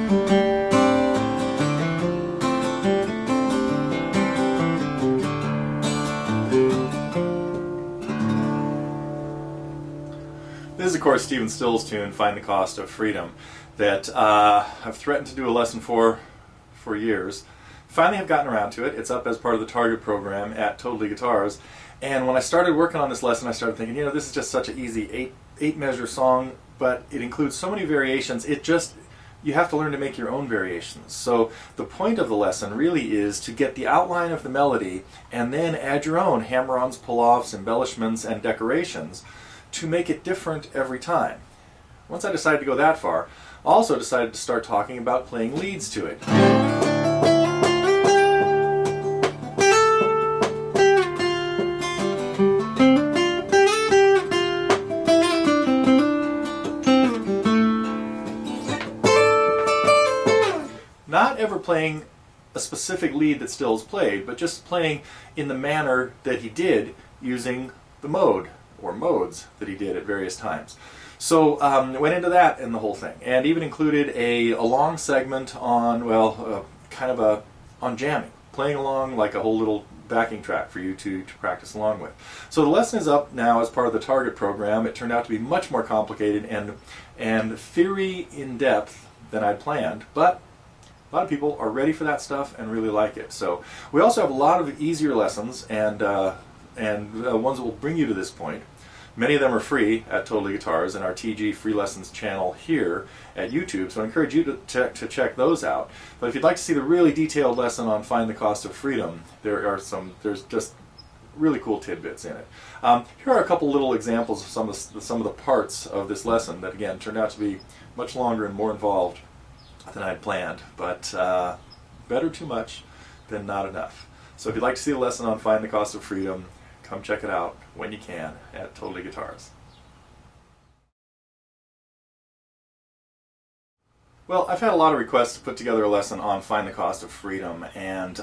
This is, of course, Stephen Still's tune, Find the Cost of Freedom, that I've threatened to do a lesson for years. Finally have gotten around to it. It's up as part of the Target program at TotallyGuitars. And when I started working on this lesson, I started thinking, this is just such an easy eight measure song, but it includes so many variations, you have to learn to make your own variations. So the point of the lesson really is to get the outline of the melody and then add your own hammer-ons, pull-offs, embellishments, and decorations to make it different every time. Once I decided to go that far, I also decided to start talking about playing leads to it. Not ever playing a specific lead that Stills played, but just playing in the manner that he did using the mode or modes that he did at various times. So I went into that in the whole thing, and even included a long segment on, on jamming, playing along like a whole little backing track for you to practice along with. So the lesson is up now as part of the Target program. It turned out to be much more complicated and theory in depth than I'd planned, but a lot of people are ready for that stuff and really like it. So we also have a lot of easier lessons and ones that will bring you to this point. Many of them are free at TotallyGuitars and our TG Free Lessons channel here at YouTube, so I encourage you to check those out. But if you'd like to see the really detailed lesson on Find the Cost of Freedom, there's just really cool tidbits in it. Here are a couple little examples of some of the parts of this lesson that, again, turned out to be much longer and more involved than I'd planned, but better too much than not enough. So if you'd like to see the lesson on Find the Cost of Freedom, come check it out when you can at TotallyGuitars. Well, I've had a lot of requests to put together a lesson on Find the Cost of Freedom, and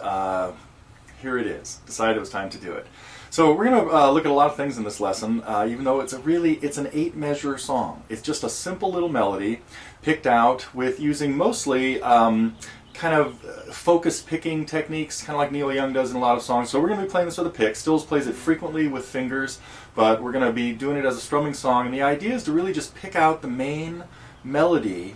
here it is. Decided it was time to do it. So we're going to look at a lot of things in this lesson, even though it's an 8-measure song. It's just a simple little melody picked out with using mostly kind of focus picking techniques, kind of like Neil Young does in a lot of songs. So we're going to be playing this with a pick. Stills plays it frequently with fingers, but we're going to be doing it as a strumming song. And the idea is to really just pick out the main melody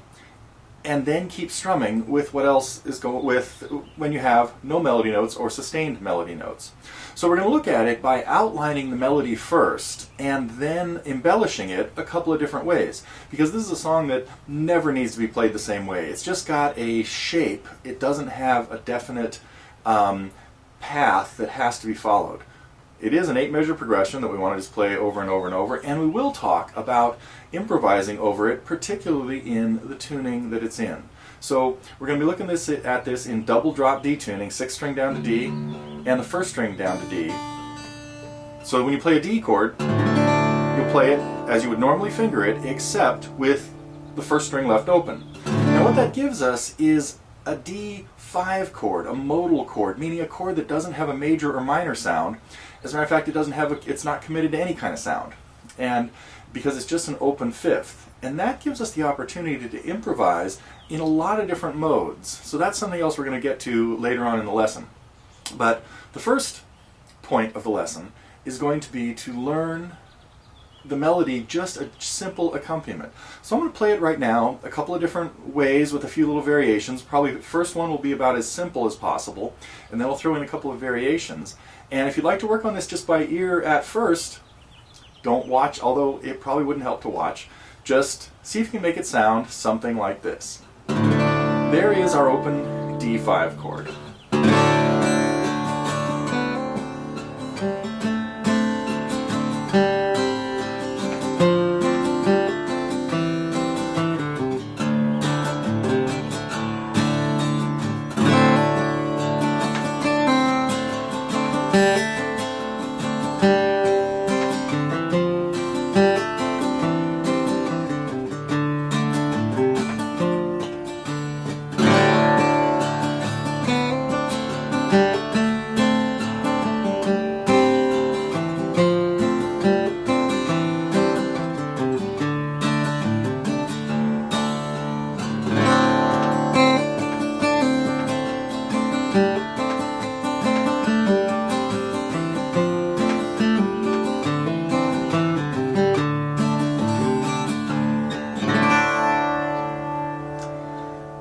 and then keep strumming with what else is going with when you have no melody notes or sustained melody notes. So we're going to look at it by outlining the melody first and then embellishing it a couple of different ways, because this is a song that never needs to be played the same way. It's just got a shape. It doesn't have a definite path that has to be followed. It is an 8-measure progression that we want to just play over and over and over, and we will talk about improvising over it, particularly in the tuning that it's in. So we're going to be looking at this in double drop D tuning, 6th string down to D, and the 1st string down to D. So when you play a D chord, you'll play it as you would normally finger it, except with the 1st string left open. And what that gives us is a D5 chord, a modal chord, meaning a chord that doesn't have a major or minor sound. As a matter of fact, it's not committed to any kind of sound, and because it's just an open 5th. And that gives us the opportunity to improvise in a lot of different modes. So that's something else we're going to get to later on in the lesson. But the first point of the lesson is going to be to learn the melody, just a simple accompaniment. So I'm going to play it right now a couple of different ways with a few little variations. Probably the first one will be about as simple as possible, and then we'll throw in a couple of variations. And if you'd like to work on this just by ear at first, don't watch, although it probably wouldn't help to watch. Just see if you can make it sound something like this. There is our open D5 chord.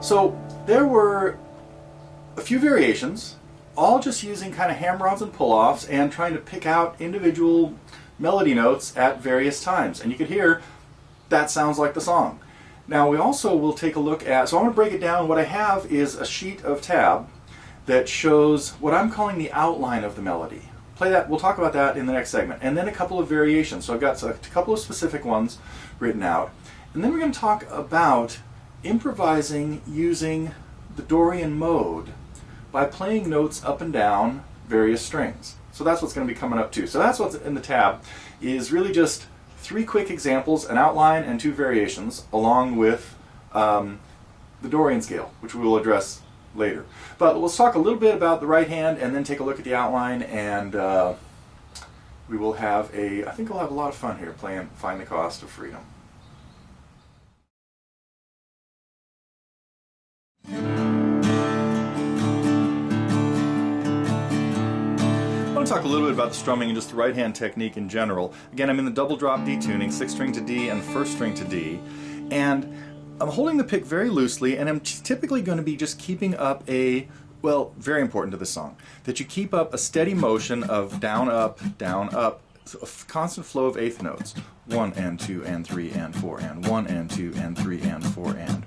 So there were a few variations, all just using kind of hammer-ons and pull-offs and trying to pick out individual melody notes at various times. And you could hear that sounds like the song. Now we also will take a look at, so I'm going to break it down. What I have is a sheet of tab that shows what I'm calling the outline of the melody. Play that, we'll talk about that in the next segment. And then a couple of variations. So I've got a couple of specific ones written out. And then we're going to talk about improvising using the Dorian mode by playing notes up and down various strings. So that's what's going to be coming up too. So that's what's in the tab, is really just 3 quick examples, an outline and 2 variations, along with the Dorian scale, which we will address later. But let's talk a little bit about the right hand and then take a look at the outline, and we will have I think we'll have a lot of fun here playing Find the Cost of Freedom. I want to talk a little bit about the strumming and just the right hand technique in general. Again, I'm in the double drop D tuning, 6th string to D and 1st string to D, and I'm holding the pick very loosely, and I'm typically going to be just keeping up well, very important to this song, that you keep up a steady motion of down, up, so a constant flow of 8th notes. 1 and 2 and 3 and 4 and 1 and 2 and 3 and 4 and.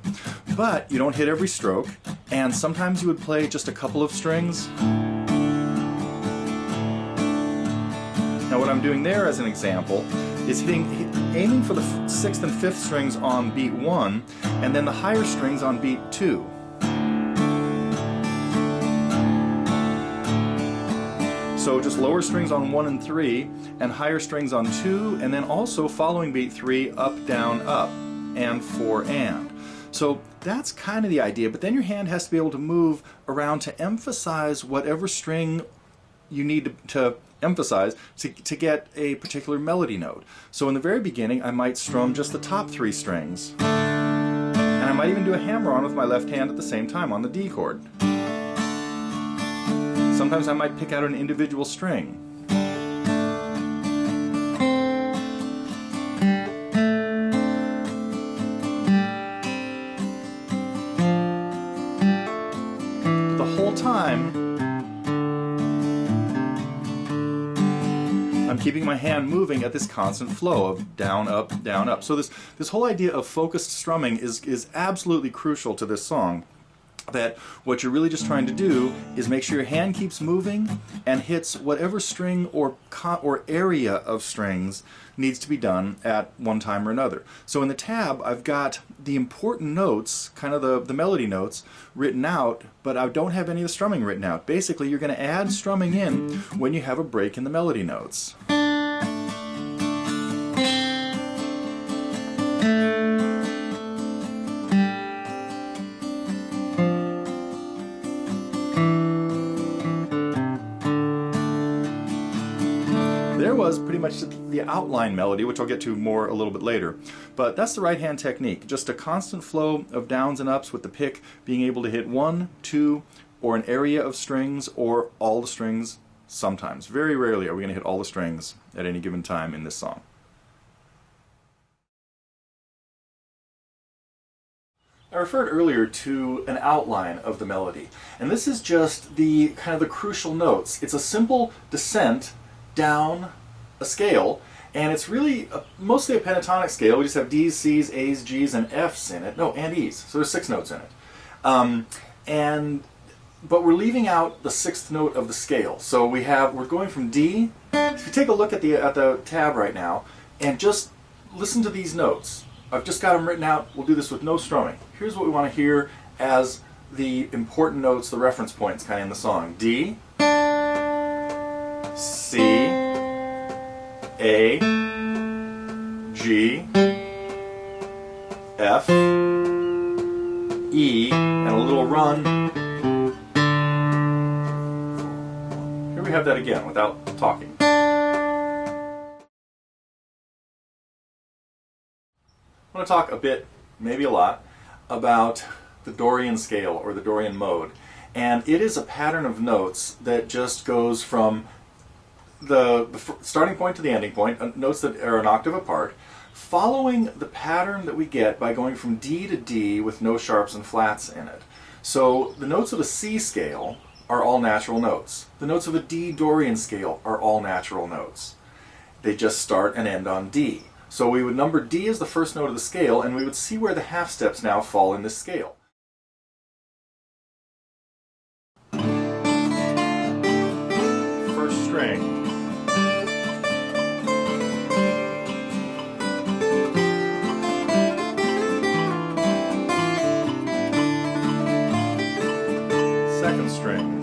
But you don't hit every stroke, and sometimes you would play just a couple of strings. Now what I'm doing there as an example is aiming for the 6th and 5th strings on beat 1, and then the higher strings on beat 2. So just lower strings on 1 and 3, and higher strings on 2, and then also following beat 3, up, down, up, and 4 and. So that's kind of the idea, but then your hand has to be able to move around to emphasize whatever string you need to emphasize to get a particular melody note. So in the very beginning, I might strum just the top 3 strings, and I might even do a hammer-on with my left hand at the same time on the D chord. Sometimes I might pick out an individual string. The whole time, I'm keeping my hand moving at this constant flow of down, up, down, up. So this whole idea of focused strumming is absolutely crucial to this song. That what you're really just trying to do is make sure your hand keeps moving and hits whatever string or area of strings needs to be done at one time or another. So in the tab, I've got the important notes, kind of the melody notes, written out, but I don't have any of the strumming written out. Basically, you're going to add strumming in when you have a break in the melody notes. There was pretty much the outline melody, which I'll get to more a little bit later. But that's the right hand technique, just a constant flow of downs and ups with the pick being able to hit 1, 2, or an area of strings, or all the strings sometimes. Very rarely are we going to hit all the strings at any given time in this song. I referred earlier to an outline of the melody, and this is just the kind of the crucial notes. It's a simple descent down a scale, and it's really mostly a pentatonic scale. We just have D's, C's, A's, G's, and F's in it. No, and E's. So there's 6 notes in it. But we're leaving out the 6th note of the scale. So we're going from D. If you take a look at the tab right now, and just listen to these notes. I've just got them written out. We'll do this with no strumming. Here's what we want to hear as the important notes, the reference points kind of in the song. D, C, A, G, F, E, and a little run. Here we have that again without talking. I want to talk a bit, maybe a lot, about the Dorian scale or the Dorian mode. And it is a pattern of notes that just goes from the starting point to the ending point, notes that are an octave apart, following the pattern that we get by going from D to D with no sharps and flats in it. So the notes of a C scale are all natural notes. The notes of a D Dorian scale are all natural notes. They just start and end on D. So we would number D as the first note of the scale, and we would see where the half steps now fall in this scale. First string. Second string.